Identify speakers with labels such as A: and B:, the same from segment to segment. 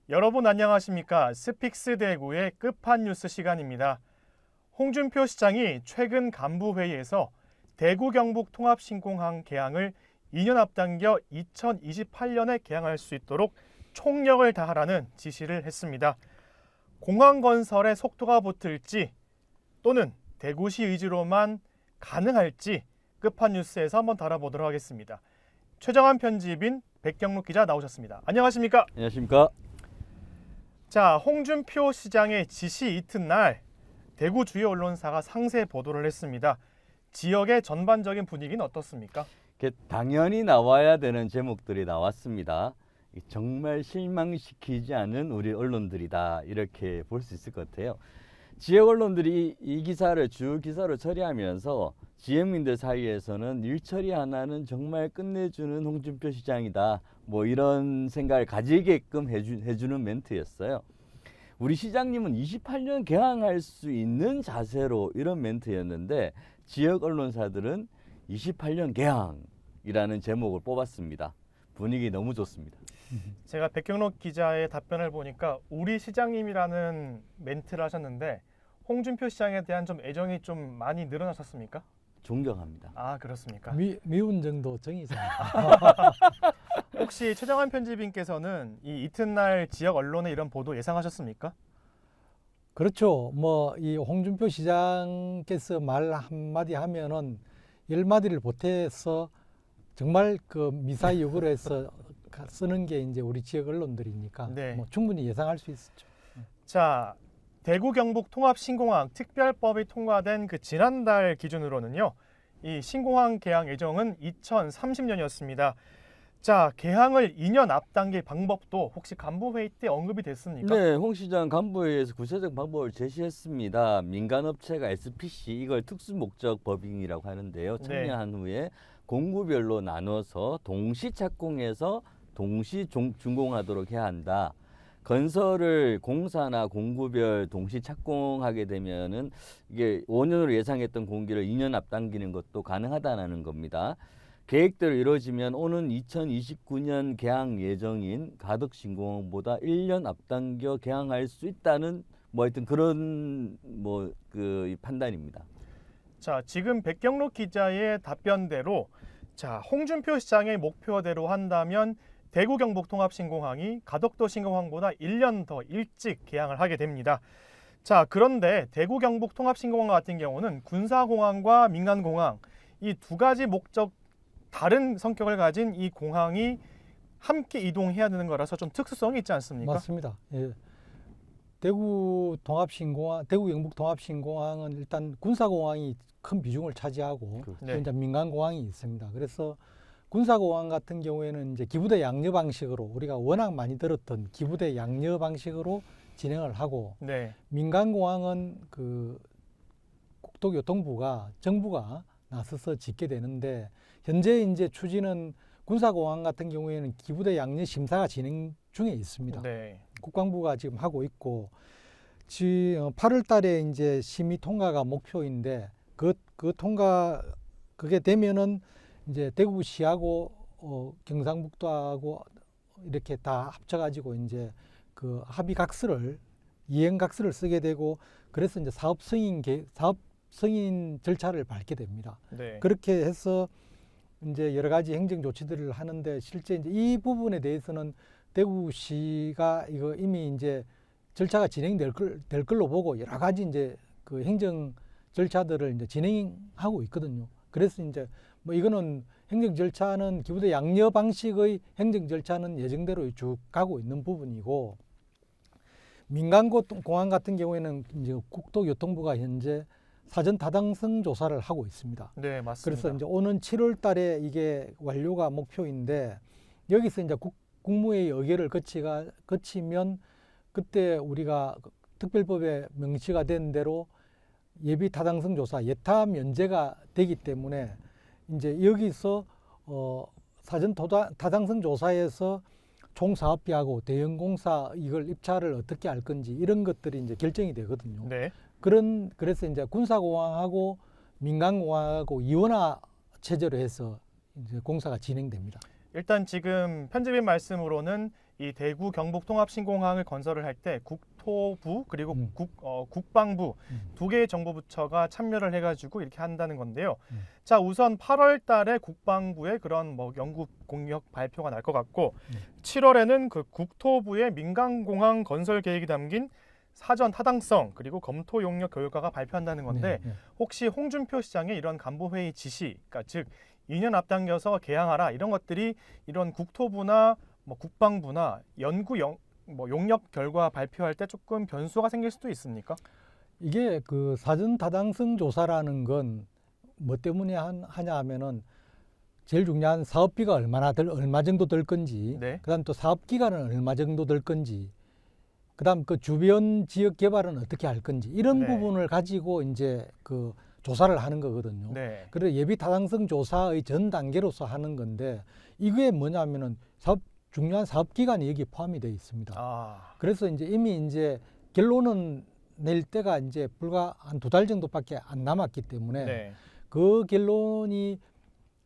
A: 여러분 안녕하십니까? 스픽스 대구의 끝판 뉴스 시간입니다. 홍준표 시장이 최근 간부회의에서 대구 경북 통합신공항 개항을 2년 앞당겨 2028년에 개항할 수 있도록 총력을 다하라는 지시를 했습니다. 공항 건설에 속도가 붙을지 또는 대구시 의지로만 가능할지 끝판 뉴스에서 한번 다뤄보도록 하겠습니다. 최정한 편집인 백경록 기자 나오셨습니다. 안녕하십니까?
B: 안녕하십니까?
A: 자, 홍준표 시장의 지시 이튿날 대구 주요 언론사가 상세 보도를 했습니다. 지역의 전반적인 분위기는 어떻습니까?
B: 당연히 나와야 되는 제목들이 나왔습니다. 정말 실망시키지 않은 우리 언론들이다, 이렇게 볼 수 있을 것 같아요. 지역 언론들이 이 기사를 주 기사로 처리하면서 지역민들 사이에서는 일 처리 하나는 정말 끝내주는 홍준표 시장이다, 뭐 이런 생각을 가지게끔 해주는 멘트였어요. 우리 시장님은 28년 개항할 수 있는 자세로 이런 멘트였는데, 지역 언론사들은 28년 개항이라는 제목을 뽑았습니다. 분위기 너무 좋습니다.
A: 제가 백경록 기자의 답변을 보니까 우리 시장님이라는 멘트를 하셨는데 홍준표 시장에 대한 좀 애정이 좀 많이 늘어나셨습니까?
B: 존경합니다.
A: 아, 그렇습니까?
C: 미운 정도 정이잖아요.
A: 혹시 최정한 편집인께서는 이 이튿날 지역 언론의 이런 보도 예상하셨습니까?
C: 그렇죠. 뭐 이 홍준표 시장께서 말 한마디 하면은 10마디를 보태서 정말 그 미사역으로 해서 쓰는 게 이제 우리 지역 언론들이니까
A: 네.
C: 뭐 충분히 예상할 수 있었죠.
A: 자, 대구 경북 통합신공항 특별법이 통과된 그 지난달 기준으로는요, 이 신공항 개항 예정은 2030년이었습니다. 자, 개항을 2년 앞당길 방법도 혹시 간부회의 때 언급이 됐습니까?
B: 네, 홍 시장 간부회의에서 구체적 방법을 제시했습니다. 민간업체가 SPC, 이걸 특수목적 법인이라고 하는데요. 참여한 후에 공구별로 나눠서 동시 착공해서 동시 준공하도록 해야 한다. 건설을 공사나 공구별 동시 착공하게 되면은 이게 5년으로 예상했던 공기를 2년 앞당기는 것도 가능하다는 겁니다. 계획대로 이루어지면 오는 2029년 개항 예정인 가덕신공항보다 1년 앞당겨 개항할 수 있다는 뭐 하여튼 그런 그 판단입니다.
A: 자, 지금 백경록 기자의 답변대로 자, 홍준표 시장의 목표대로 한다면 대구 경북 통합신공항이 가덕도 신공항보다 1년 더 일찍 개항을 하게 됩니다. 자, 그런데 대구 경북 통합신공항 같은 경우는 군사공항과 민간공항 이 두 가지 목적 다른 성격을 가진 이 공항이 함께 이동해야 되는 거라서 좀 특수성이 있지 않습니까?
C: 맞습니다. 예. 대구 경북 통합신공항은 일단 군사공항이 큰 비중을 차지하고
A: 네.
C: 이제 민간공항이 있습니다. 그래서 군사공항 같은 경우에는 이제 기부대 양녀 방식으로 우리가 워낙 많이 들었던 기부대 양녀 방식으로 진행을 하고,
A: 네.
C: 민간공항은 그 국토교통부가 정부가 나서서 짓게 되는데, 현재 이제 추진은 군사공항 같은 경우에는 기부대 양녀 심사가 진행 중에 있습니다.
A: 네.
C: 국방부가 지금 하고 있고, 8월 달에 이제 심의 통과가 목표인데, 그게 되면은 이제 대구시하고 경상북도하고 이렇게 다 합쳐가지고 이제 그 이행 각서를 쓰게 되고, 그래서 이제 사업 승인 절차를 밟게 됩니다.
A: 네.
C: 그렇게 해서 이제 여러 가지 행정 조치들을 하는데, 실제 이제 이 부분에 대해서는 대구시가 이거 이미 이제 절차가 진행될 걸로 보고 여러 가지 이제 그 행정 절차들을 이제 진행하고 있거든요. 그래서 이제 뭐 이거는 행정 절차는 기부대 양녀 방식의 행정 절차는 예정대로 쭉 가고 있는 부분이고, 민간공항 같은 경우에는 이제 국토교통부가 현재 사전 타당성 조사를 하고 있습니다.
A: 네, 맞습니다.
C: 그래서 이제 오는 7월 달에 이게 완료가 목표인데, 여기서 이제 국무회의 의결을 거치면 그때 우리가 특별법에 명시가 된 대로 예비 타당성 조사, 예타 면제가 되기 때문에 이제 여기서 사전 타당성 조사에서 총사업비하고 대형공사 이걸 입찰을 어떻게 할 건지 이런 것들이 이제 결정이 되거든요.
A: 네.
C: 그래서 이제 군사공항하고 민간공항하고 이원화 체제로 해서 이제 공사가 진행됩니다.
A: 일단 지금 편집인 말씀으로는 이 대구 경북 통합신공항을 건설을 할 때 국토부 그리고
C: 음.
A: 국방부 두 개의 정부부처가 참여를 해가지고 이렇게 한다는 건데요. 자, 우선 8월 달에 국방부의 그런 뭐 연구 공약 발표가 날 것 같고 7월에는 그 국토부의 민간공항 건설 계획이 담긴 사전 타당성 그리고 검토 용역 결과가 발표한다는 건데
C: 네.
A: 혹시 홍준표 시장의 이런 간부회의 지시, 그러니까 즉 2년 앞당겨서 개항하라 이런 것들이 이런 국토부나 뭐 국방부나 뭐 용역 결과 발표할 때 조금 변수가 생길 수도 있습니까?
C: 이게 그 사전 타당성 조사라는 건 뭐 때문에 하냐 하면은 제일 중요한 사업비가 얼마 정도 들 건지,
A: 네.
C: 그다음 또 사업 기간은 얼마 정도 들 건지, 그다음 그 주변 지역 개발은 어떻게 할 건지 이런
A: 네.
C: 부분을 가지고 이제 그 조사를 하는 거거든요.
A: 네.
C: 그래서 예비 타당성 조사의 전 단계로서 하는 건데 이게 뭐냐면은 중요한 사업 기간이 여기 포함이 되어 있습니다.
A: 아,
C: 그래서 이제 이미 이제 결론은 낼 때가 이제 불과 한 2달 정도밖에 안 남았기 때문에
A: 네.
C: 그 결론이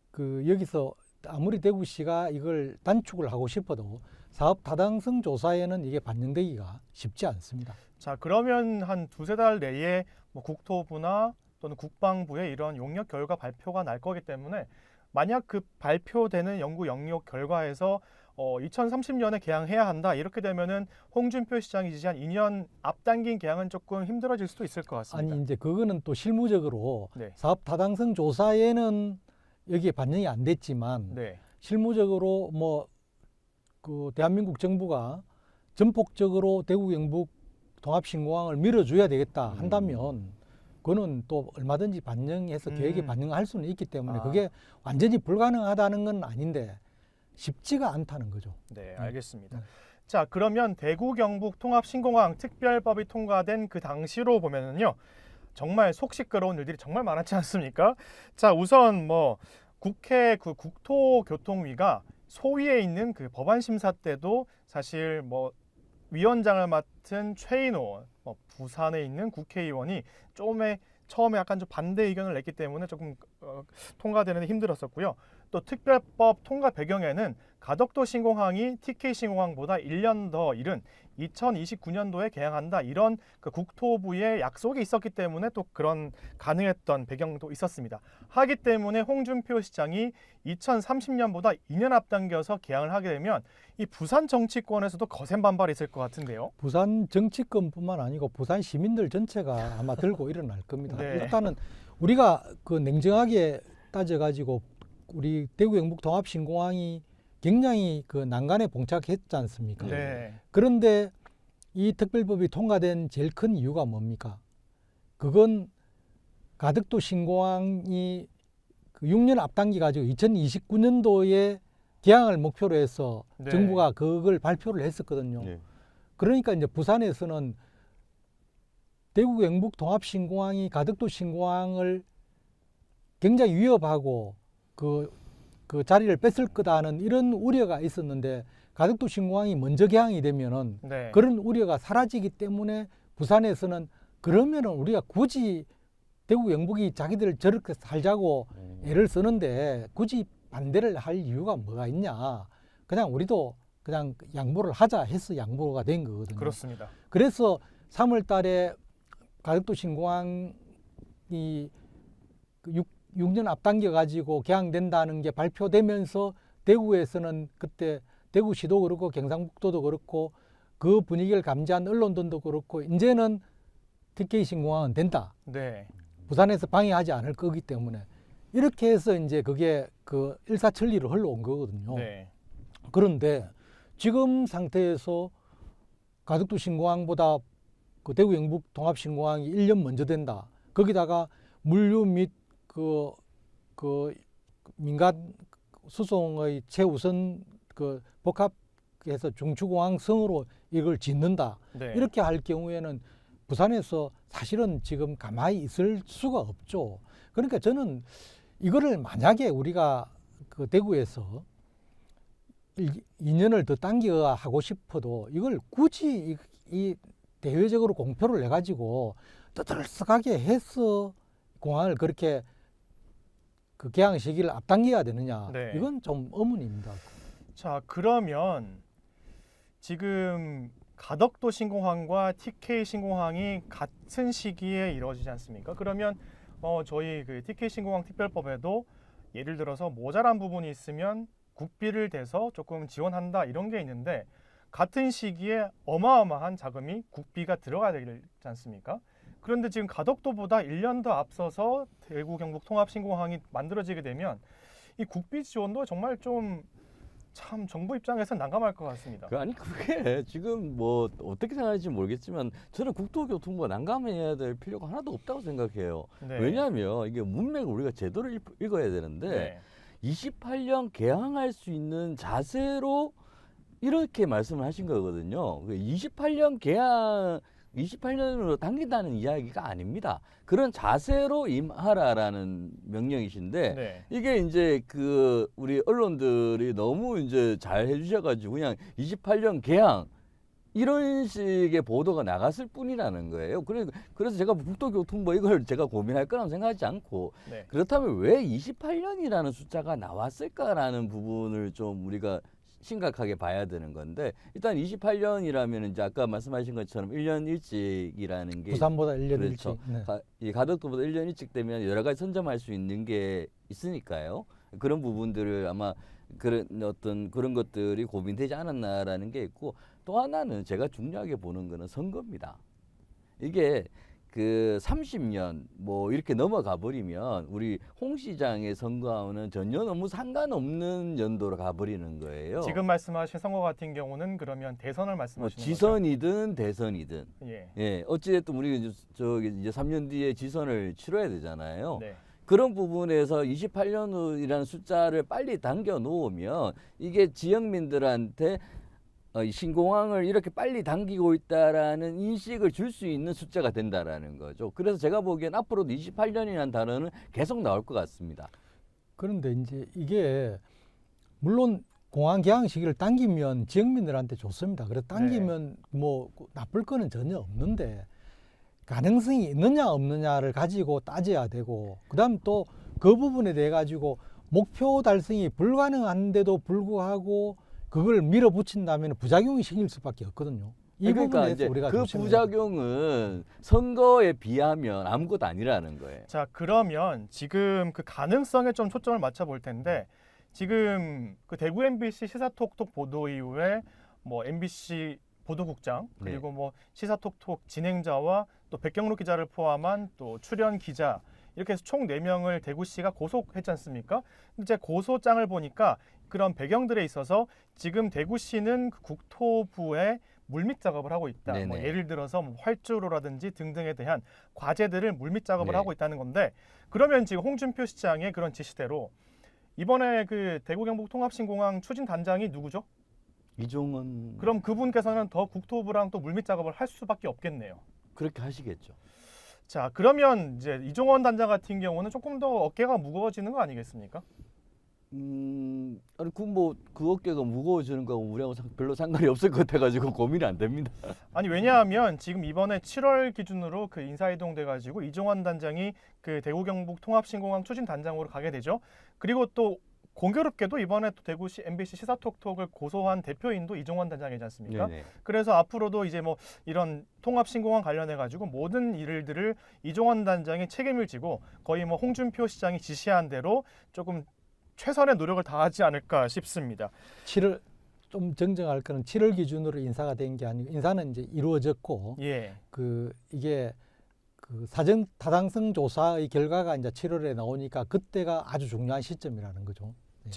C: 그 여기서 아무리 대구시가 이걸 단축을 하고 싶어도 사업 타당성 조사에는 이게 반영되기가 쉽지 않습니다.
A: 자, 그러면 한 2~3달 내에 뭐 국토부나 또는 국방부의 이런 용역 결과 발표가 날 거기 때문에 만약 그 발표되는 연구 영역 결과에서 2030년에 개항해야 한다 이렇게 되면은 홍준표 시장이 지지한 2년 앞당긴 개항은 조금 힘들어질 수도 있을 것 같습니다.
C: 아니 이제 그거는 또 실무적으로
A: 네.
C: 사업 타당성 조사에는 여기에 반영이 안 됐지만
A: 네.
C: 실무적으로 뭐 그 대한민국 정부가 전폭적으로 대구 경북 통합신공항을 밀어줘야 되겠다 한다면 그거는 또 얼마든지 반영해서 계획에 반영할 수는 있기 때문에
A: 아.
C: 그게 완전히 불가능하다는 건 아닌데 쉽지가 않다는 거죠.
A: 네, 알겠습니다.
C: 네.
A: 자, 그러면 대구 경북 통합신공항 특별법이 통과된 그 당시로 보면은요. 정말 속 시끄러운 일들이 정말 많았지 않습니까? 자, 우선 뭐 국회 그 국토교통위가 소위에 있는 그 법안 심사 때도 사실 뭐 위원장을 맡은 최인호 부산에 있는 국회의원이 처음에 약간 좀 반대 의견을 냈기 때문에 조금 통과되는데 힘들었었고요. 또 특별법 통과 배경에는 가덕도 신공항이 TK 신공항보다 1년 더 이른 2029년도에 개항한다 이런 그 국토부의 약속이 있었기 때문에 또 그런 가능했던 배경도 있었습니다. 하기 때문에 홍준표 시장이 2030년보다 2년 앞당겨서 개항을 하게 되면 이 부산 정치권에서도 거센 반발이 있을 것 같은데요.
C: 부산 정치권뿐만 아니고 부산 시민들 전체가 아마 들고 일어날 겁니다.
A: 네.
C: 일단은 우리가 그 냉정하게 따져가지고 우리 대구 경북 통합신공항이 굉장히 그 난간에 봉착했지 않습니까?
A: 네.
C: 그런데 이 특별법이 통과된 제일 큰 이유가 뭡니까? 그건 가덕도 신공항이 그 6년 앞당기 가지고 2029년도에 개항을 목표로 해서
A: 네.
C: 정부가 그걸 발표를 했었거든요.
B: 네.
C: 그러니까 이제 부산에서는 대구 경북 통합신공항이 가덕도 신공항을 굉장히 위협하고 그 자리를 뺏을 거다는 이런 우려가 있었는데 가덕도 신공항이 먼저 개항이 되면은
A: 네.
C: 그런 우려가 사라지기 때문에 부산에서는 그러면은 우리가 굳이 대구 경북이 자기들 저렇게 살자고 애를 쓰는데 굳이 반대를 할 이유가 뭐가 있냐. 그냥 우리도 그냥 양보를 하자 해서 양보가 된 거거든요.
A: 그렇습니다.
C: 그래서 3월 달에 가덕도 신공항이 그 6년 앞당겨 가지고 개항된다는 게 발표되면서 대구에서는 그때 대구시도 그렇고 경상북도도 그렇고 그 분위기를 감지한 언론들도 그렇고 이제는 TK 신공항은 된다.
A: 네.
C: 부산에서 방해하지 않을 거기 때문에 이렇게 해서 이제 그게 그 일사천리로 흘러온 거거든요.
A: 네.
C: 그런데 지금 상태에서 가덕도 신공항보다 그 대구 경북 통합 신공항이 1년 먼저 된다. 거기다가 물류 및 그 민간 수송의 최우선 그 복합해서 중추공항성으로 이걸 짓는다.
A: 네.
C: 이렇게 할 경우에는 부산에서 사실은 지금 가만히 있을 수가 없죠. 그러니까 저는 이거를 만약에 우리가 그 대구에서 2년을 더 당겨 하고 싶어도 이걸 굳이 이 대외적으로 공표를 해가지고 떠들썩하게 해서 공항을 그렇게 그 개항 시기를 앞당겨야 되느냐.
A: 네.
C: 이건 좀 의문입니다.
A: 자, 그러면 지금 가덕도 신공항과 TK 신공항이 같은 시기에 이루어지지 않습니까? 그러면 저희 그 TK 신공항 특별법에도 예를 들어서 모자란 부분이 있으면 국비를 대서 조금 지원한다 이런 게 있는데 같은 시기에 어마어마한 자금이 국비가 들어가야 되지 않습니까? 그런데 지금 가덕도보다 1년 더 앞서서 대구 경북 통합 신공항이 만들어지게 되면 이 국비 지원도 정말 좀 참 정부 입장에서 난감할 것 같습니다.
B: 아니 그게 지금 뭐 어떻게 생각할지 모르겠지만 저는 국토교통부가 난감해야 될 필요가 하나도 없다고 생각해요.
A: 네.
B: 왜냐하면 이게 문맥을 우리가 제대로 읽어야 되는데
A: 네.
B: 28년 개항할 수 있는 자세로 이렇게 말씀을 하신 거거든요. 28년 개항 28년으로 당긴다는 이야기가 아닙니다. 그런 자세로 임하라라는 명령이신데
A: 네.
B: 이게 이제 그 우리 언론들이 너무 이제 잘 해주셔가지고 그냥 28년 개항 이런 식의 보도가 나갔을 뿐이라는 거예요. 그래서 제가 국토교통부 이걸 제가 고민할 거라고 생각하지 않고
A: 네.
B: 그렇다면 왜 28년이라는 숫자가 나왔을까라는 부분을 좀 우리가 심각하게 봐야 되는 건데 일단 28년이라면 이제 아까 말씀하신 것처럼 1년 일찍이라는 게
C: 부산보다 1년
B: 그렇죠.
C: 일찍. 네.
B: 이 가덕도보다 1년 일찍 되면 여러 가지 선점할 수 있는 게 있으니까요. 그런 부분들을 아마 그런 것들이 고민되지 않았나라는 게 있고 또 하나는 제가 중요하게 보는 거는 선거입니다. 이게 그 30년 뭐 이렇게 넘어가 버리면 우리 홍 시장의 선거하고는 전혀 너무 상관없는 연도로 가버리는 거예요.
A: 지금 말씀하신 선거 같은 경우는 그러면 대선을 말씀하시는 거죠?
B: 지선이든 대선이든
A: 예.
B: 어찌됐든 우리 저기 이제 3년 뒤에 지선을 치러야 되잖아요.
A: 네.
B: 그런 부분에서 28년이라는 숫자를 빨리 당겨 놓으면 이게 지역민들한테 신공항을 이렇게 빨리 당기고 있다라는 인식을 줄 수 있는 숫자가 된다라는 거죠. 그래서 제가 보기엔 앞으로도 28년이라는 단어는 계속 나올 것 같습니다.
C: 그런데 이제 이게 물론 공항 개항 시기를 당기면 지역민들한테 좋습니다. 그래서 당기면 뭐 나쁠 거는 전혀 없는데 가능성이 있느냐 없느냐를 가지고 따져야 되고 그다음 또 그 부분에 대해 가지고 목표 달성이 불가능한데도 불구하고 그걸 밀어붙인다면 부작용이 생길 수밖에 없거든요. 이
B: 그러니까
C: 부분에서
B: 이제
C: 우리가
B: 그
C: 조심해야
B: 부작용은 선거에 비하면 아무것도 아니라는 거예요.
A: 자, 그러면 지금 그 가능성에 좀 초점을 맞춰 볼 텐데 지금 그 대구 MBC 시사톡톡 보도 이후에 뭐 MBC 보도국장 그리고 뭐 시사톡톡 진행자와 또 백경록 기자를 포함한 또 출연 기자 이렇게 해서 총 4명을 대구시가 고소했지 않습니까? 이제 고소장을 보니까 그런 배경들에 있어서 지금 대구시는 그 국토부에 물밑 작업을 하고 있다. 뭐
B: 네네.
A: 예를 들어서 뭐 활주로라든지 등등에 대한 과제들을 물밑 작업을
B: 네.
A: 하고 있다는 건데 그러면 지금 홍준표 시장의 그런 지시대로 이번에 그 대구 경북 통합신공항 추진 단장이 누구죠?
B: 이종원
A: 그럼 그분께서는 더 국토부랑 또 물밑 작업을 할 수밖에 없겠네요.
B: 그렇게 하시겠죠.
A: 자, 그러면 이제 이종원 단장 같은 경우는 조금 더 어깨가 무거워지는 거 아니겠습니까?
B: 아니 그 어깨가 무거워지는 거하고 우리하고 별로 상관이 없을 것 같아가지고 고민이 안 됩니다.
A: 아니 왜냐하면 지금 이번에 7월 기준으로 그 인사이동 돼가지고 이종원 단장이 그 대구 경북 통합신공항 추진 단장으로 가게 되죠. 그리고 또 공교롭게도 이번에 또 대구시 MBC 시사톡톡을 고소한 대표인도 이종원 단장이지 않습니까?
B: 네네.
A: 그래서 앞으로도 이제 뭐 이런 통합신공항 관련해 가지고 모든 일들을 이종원 단장이 책임을 지고 거의 뭐 홍준표 시장이 지시한 대로 조금 최선의 노력을 다하지 않을까 싶습니다.
C: 7월 좀 정정할 거는 7월 기준으로 인사가 된 게 아니고 인사는 이제 이루어졌고
A: 예.
C: 그 이게 그 사전 타당성 조사의 결과가 이제 7월에 나오니까 그때가 아주 중요한 시점이라는 거죠. 네.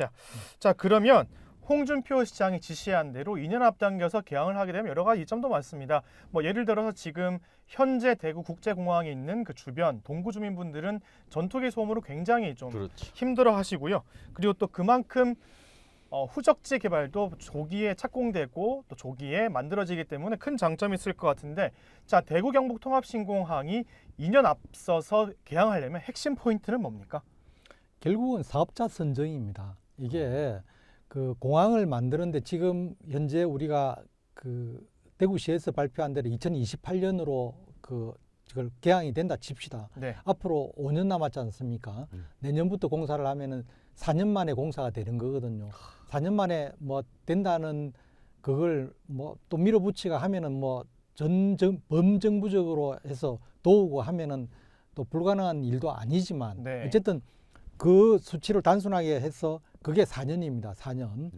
A: 자, 그러면 홍준표 시장이 지시한 대로 2년 앞당겨서 개항을 하게 되면 여러 가지 이점도 많습니다. 뭐 예를 들어서 지금 현재 대구 국제공항에 있는 그 주변 동구 주민분들은 전투기 소음으로 굉장히 좀
B: 그렇죠.
A: 힘들어 하시고요. 그리고 또 그만큼 후적지 개발도 조기에 착공되고 또 조기에 만들어지기 때문에 큰 장점이 있을 것 같은데 자, 대구 경북 통합신공항이 2년 앞서서 개항하려면 핵심 포인트는 뭡니까?
C: 결국은 사업자 선정입니다. 이게 그 공항을 만드는데 지금 현재 우리가 그 대구시에서 발표한 대로 2028년으로 그걸 개항이 된다 칩시다.
A: 네.
C: 앞으로 5년 남았지 않습니까? 내년부터 공사를 하면은 4년 만에 공사가 되는 거거든요. 4년 만에 뭐 된다는 그걸 뭐 또 밀어붙이가 하면은 뭐 범정부적으로 해서 도우고 하면은 또 불가능한 일도 아니지만
A: 네.
C: 어쨌든 그 수치를 단순하게 해서 그게 4년입니다. 4년.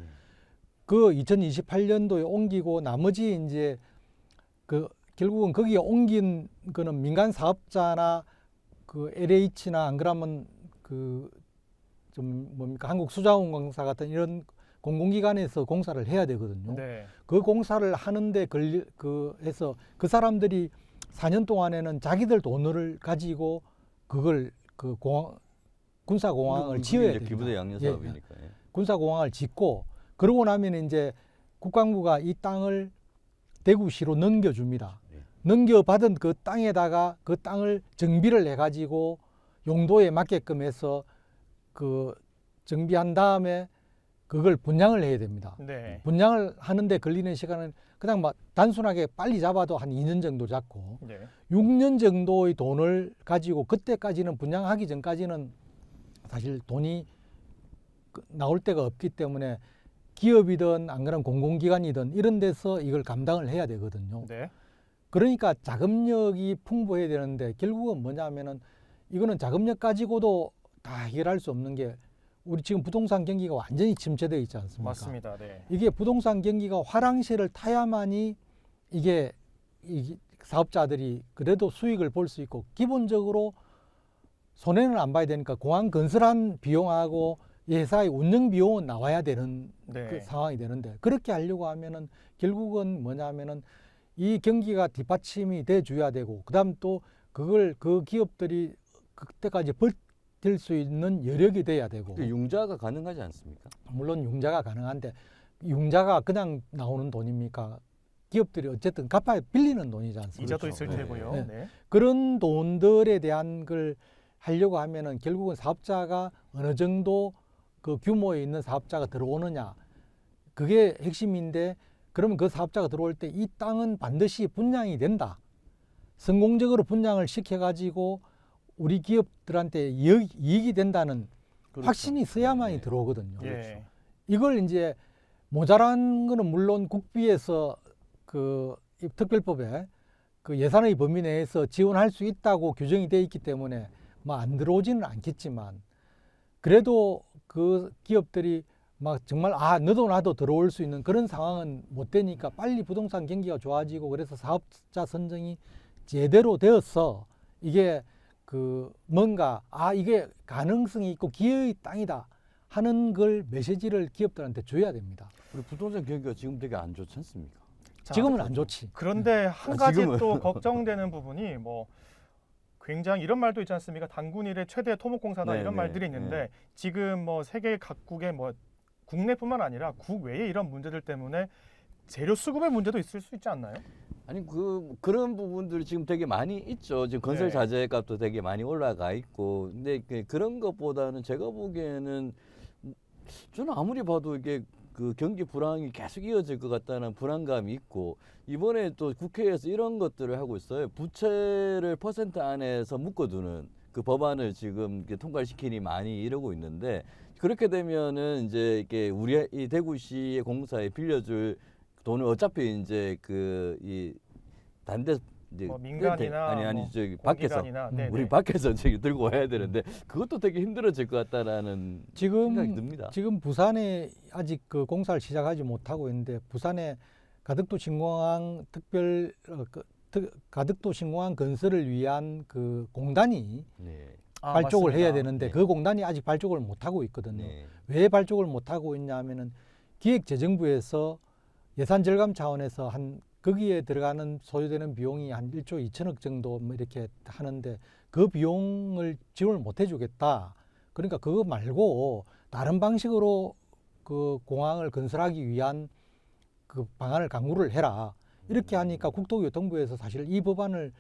C: 그 2028년도에 옮기고 나머지 이제 그 결국은 거기에 옮긴 거는 민간 사업자나 그 LH나 안 그러면 그 좀 뭡니까 한국수자원공사 같은 이런 공공기관에서 공사를 해야 되거든요.
A: 네.
C: 그 공사를 하는데 해서 그 사람들이 4년 동안에는 자기들 돈을 가지고 그걸 그 군사공항을 지어야 됩니다.
B: 기부대 양년
C: 예,
B: 사업이니까. 예.
C: 군사공항을 짓고 그러고 나면 이제 국방부가 이 땅을 대구시로 넘겨줍니다.
B: 네.
C: 넘겨받은 그 땅에다가 그 땅을 정비를 해가지고 용도에 맞게끔 해서 그 정비한 다음에 그걸 분양을 해야 됩니다.
A: 네.
C: 분양을 하는데 걸리는 시간은 그냥 막 단순하게 빨리 잡아도 한 2년 정도 잡고
A: 네.
C: 6년 정도의 돈을 가지고 그때까지는 분양하기 전까지는 사실 돈이 나올 데가 없기 때문에 기업이든 안 그러면 공공기관이든 이런 데서 이걸 감당을 해야 되거든요.
A: 네.
C: 그러니까 자금력이 풍부해야 되는데 결국은 뭐냐면은 이거는 자금력 가지고도 다 해결할 수 없는 게 우리 지금 부동산 경기가 완전히 침체되어 있지 않습니까?
A: 맞습니다. 네.
C: 이게 부동산 경기가 화랑세를 타야만이 이게 사업자들이 그래도 수익을 볼 수 있고 기본적으로 손해는 안 봐야 되니까 공항 건설한 비용하고 회사의 운영 비용은 나와야 되는
A: 네.
C: 그 상황이 되는데 그렇게 하려고 하면은 결국은 뭐냐면은 이 경기가 뒷받침이 돼 줘야 되고 그다음 또 그걸 그 기업들이 그때까지 버틸 수 있는 여력이 돼야 되고
B: 융자가 가능하지 않습니까?
C: 물론 융자가 가능한데 융자가 그냥 나오는 돈입니까? 기업들이 어쨌든 갚아 빌리는 돈이지 않습니까?
A: 이자도 있을
B: 네.
A: 테고요.
C: 네.
A: 네.
C: 그런 돈들에 대한 걸 하려고 하면은 결국은 사업자가 어느 정도 그 규모에 있는 사업자가 들어오느냐 그게 핵심인데 그러면 그 사업자가 들어올 때 이 땅은 반드시 분양이 된다. 성공적으로 분양을 시켜가지고 우리 기업들한테 이익이 된다는
B: 그렇죠.
C: 확신이 있어야만이
B: 네.
C: 들어오거든요.
A: 예.
C: 이걸 이제 모자란 거는 물론 국비에서 그 특별법에 그 예산의 범위 내에서 지원할 수 있다고 규정이 돼 있기 때문에 뭐 안 들어오지는 않겠지만 그래도 그 기업들이 막 정말 너도 나도 들어올 수 있는 그런 상황은 못 되니까 빨리 부동산 경기가 좋아지고 그래서 사업자 선정이 제대로 되어서 이게 그 뭔가 이게 가능성이 있고 기회의 땅이다 하는 걸 메시지를 기업들한테 줘야 됩니다.
B: 우리 부동산 경기가 지금 되게 안 좋지 않습니까?
A: 자,
C: 지금은 안 좋지.
A: 그런데 한 가지
B: 지금은.
A: 또 걱정되는 부분이 뭐 굉장히 이런 말도 있지 않습니까? 단군 일의 최대 토목공사다
B: 네,
A: 이런
B: 네,
A: 말들이 있는데 지금 뭐 세계 각국의 뭐 국내뿐만 아니라 국외의 이런 문제들 때문에 재료 수급의 문제도 있을 수 있지 않나요?
B: 아니 그런 부분들이 지금 되게 많이 있죠. 지금 건설
A: 네.
B: 자재 값도 되게 많이 올라가 있고. 근데 그런 것보다는 제가 보기에는 저는 아무리 봐도 이게 그 경기 불황이 계속 이어질 것 같다는 불안감이 있고 이번에 또 국회에서 이런 것들을 하고 있어요. 부채를 퍼센트 안에서 묶어두는 그 법안을 지금 이렇게 통과를 시키니 많이 이러고 있는데 그렇게 되면은 이제 이게 우리 이 대구시의 공사에 빌려줄 돈을 어차피 이제 그 이 단대 이제
A: 뭐 민간이나
B: 아니
A: 뭐
B: 저기 밖에서
A: 공기관이나, 네네.
B: 우리 밖에서 저기 들고 와야 되는데 그것도 되게 힘들어질 것 같다라는 생각이 듭니다.
C: 지금 부산에 아직 그 공사를 시작하지 못하고 있는데 부산에 가덕도 신공항 가덕도 신공항 건설을 위한 그 공단이
B: 네.
C: 발족을 해야
A: 맞습니다.
C: 되는데
B: 네.
C: 그 공단이 아직 발족을 못하고 있거든요.
B: 네.
C: 왜 발족을 못하고 있냐면은 기획재정부에서 예산 절감 차원에서 거기에 들어가는 소요되는 비용이 한 1조 2천억 정도 뭐 이렇게 하는데 그 비용을 지원을 못 해주겠다. 그러니까 그거 말고 다른 방식으로 그 공항을 건설하기 위한 그 방안을 강구를 해라. 이렇게 하니까 국토교통부에서 사실 이 법안을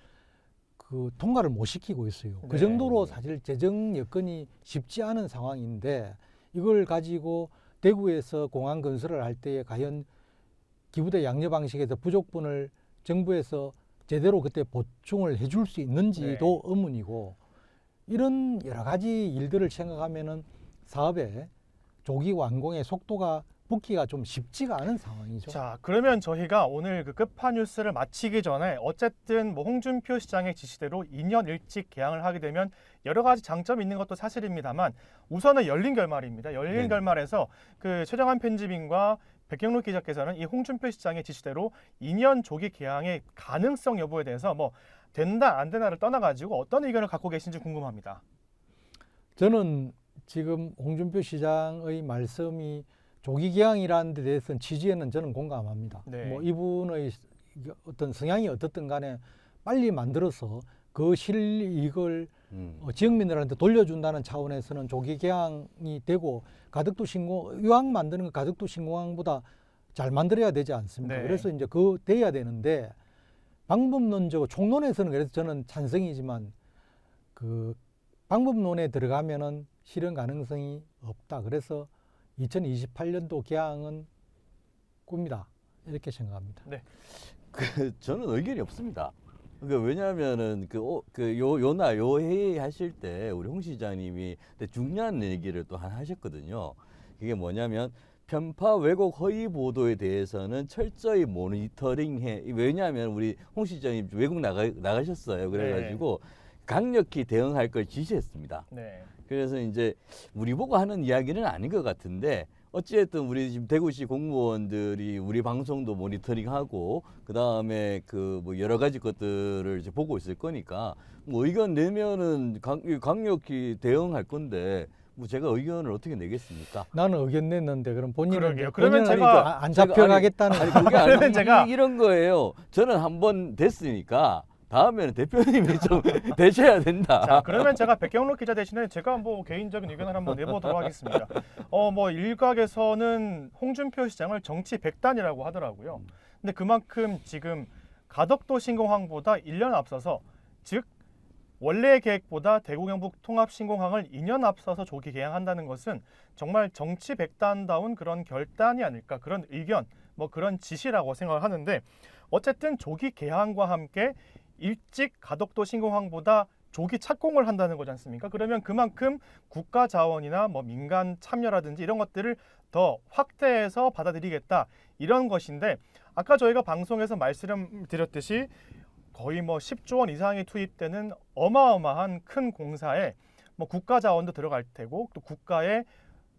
C: 그 통과를 못 시키고 있어요. 그
A: 네.
C: 정도로 사실 재정 여건이 쉽지 않은 상황인데 이걸 가지고 대구에서 공항 건설을 할 때에 과연 기부대 양려 방식에서 부족분을 정부에서 제대로 그때 보충을 해줄 수 있는지도 의문이고 이런 여러 가지 일들을 생각하면은 사업의 조기 완공의 속도가 복귀가 좀 쉽지가 않은 상황이죠.
A: 자, 그러면 저희가 오늘 그 끝판 뉴스를 마치기 전에 어쨌든 뭐 홍준표 시장의 지시대로 2년 일찍 개항을 하게 되면 여러 가지 장점이 있는 것도 사실입니다만 우선은 열린 결말입니다. 열린
B: 네.
A: 결말에서 그 최정환 편집인과 백경록 기자께서는 이 홍준표 시장의 지시대로 2년 조기 개항의 가능성 여부에 대해서 뭐 된다 안 되나를 떠나가지고 어떤 의견을 갖고 계신지 궁금합니다.
C: 저는 지금 홍준표 시장의 말씀이 조기 개항이라는 데 대해서는 취지에는 저는 공감합니다.
A: 네.
C: 뭐 이분의 어떤 성향이 어떻든 간에 빨리 만들어서 그 실이익을 지역민들한테 돌려준다는 차원에서는 조기 개항이 되고 가덕도 신공 이왕 만드는 거 가덕도 신공항보다 잘 만들어야 되지 않습니까?
A: 네.
C: 그래서 이제 그 돼야 되는데 방법론적으로 총론에서는 그래서 저는 찬성이지만 그 방법론에 들어가면은 실현 가능성이 없다. 그래서 2028년도 개항은 꿈이다. 이렇게 생각합니다.
B: 저는 의견이 없습니다. 그러니까 왜냐하면은 요 회의 하실 때 우리 홍 시장님이 중요한 얘기를 또 하나 하셨거든요. 그게 뭐냐면 편파 왜곡 허위 보도에 대해서는 철저히 모니터링해. 왜냐하면 우리 홍 시장님 외국 나가셨어요. 그래가지고 강력히 대응할 걸 지시했습니다.
A: 네.
B: 그래서 이제 우리 보고 하는 이야기는 아닌 것 같은데 어찌됐든 우리 지금 대구시 공무원들이 우리 방송도 모니터링하고 그 다음에 그 뭐 여러 가지 것들을 이제 보고 있을 거니까 뭐 의견 내면은 강력히 대응할 건데 뭐 제가 의견을 어떻게 내겠습니까?
C: 나는 의견 냈는데 그럼 본인은
A: 그러게요.
C: 이제
A: 그러면
C: 본인은
A: 제가-
C: 안 잡혀가겠다는
B: 아니 그게
A: 그러면
B: 아니
A: 제가-
B: 이런 거예요. 저는 한번 됐으니까 다음에는 대표님이 좀 되셔야 된다.
A: 자, 그러면 제가 백경록 기자 대신에 제가 뭐 개인적인 의견을 한번 내보도록 하겠습니다. 뭐 일각에서는 홍준표 시장을 정치 백단이라고 하더라고요. 근데 그만큼 지금 가덕도 신공항보다 1년 앞서서 즉 원래 계획보다 대구 경북 통합 신공항을 2년 앞서서 조기 개항한다는 것은 정말 정치 백단다운 그런 결단이 아닐까, 그런 의견, 뭐 그런 지시라고 생각을 하는데 어쨌든 조기 개항과 함께 일찍 가덕도 신공항보다 조기 착공을 한다는 거지 않습니까? 그러면 그만큼 국가 자원이나 뭐 민간 참여라든지 이런 것들을 더 확대해서 받아들이겠다 이런 것인데 아까 저희가 방송에서 말씀드렸듯이 거의 뭐 10조 원 이상이 투입되는 어마어마한 큰 공사에 뭐 국가 자원도 들어갈 테고 또 국가의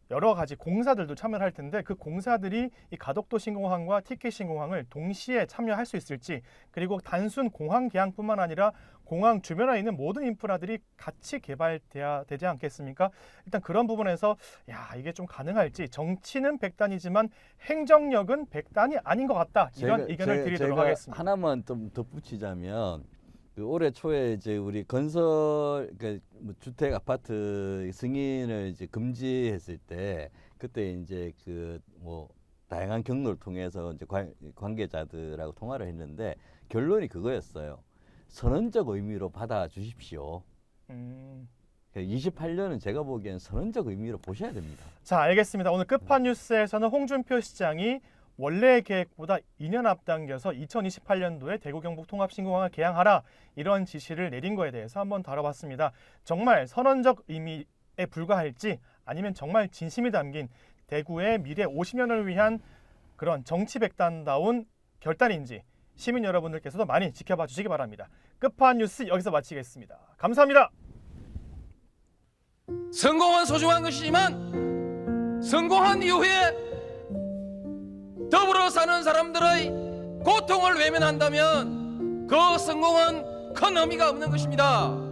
A: 여러 가지 공사들도 참여를 할 텐데 그 공사들이 이 가덕도 신공항과 TK 신공항을 동시에 참여할 수 있을지 그리고 단순 공항 개항뿐만 아니라 공항 주변에 있는 모든 인프라들이 같이 개발돼야 되지 않겠습니까? 일단 그런 부분에서 이게 좀 가능할지 정치는 백단이지만 행정력은 백단이 아닌 것 같다 이런 의견을 드리도록
B: 제가
A: 하겠습니다.
B: 하나만 좀 덧붙이자면 그 올해 초에 이제 우리 건설 뭐 주택 아파트 승인을 이제 금지했을 때 그때 이제 그 뭐 다양한 경로를 통해서 이제 관계자들하고 통화를 했는데 결론이 그거였어요. 선언적 의미로 받아 주십시오. 28년은 제가 보기엔 선언적 의미로 보셔야 됩니다.
A: 자, 알겠습니다. 오늘 끝판 뉴스에서는 홍준표 시장이 원래 계획보다 2년 앞당겨서 2028년도에 대구 경북 통합 신공항을 개항하라 이런 지시를 내린 거에 대해서 한번 다뤄봤습니다. 정말 선언적 의미에 불과할지 아니면 정말 진심이 담긴 대구의 미래 50년을 위한 그런 정치 백단다운 결단인지 시민 여러분들께서도 많이 지켜봐 주시기 바랍니다. 끝판 뉴스 여기서 마치겠습니다. 감사합니다.
D: 성공은 소중한 것이지만 성공한 이후에 더불어 사는 사람들의 고통을 외면한다면 그 성공은 큰 의미가 없는 것입니다.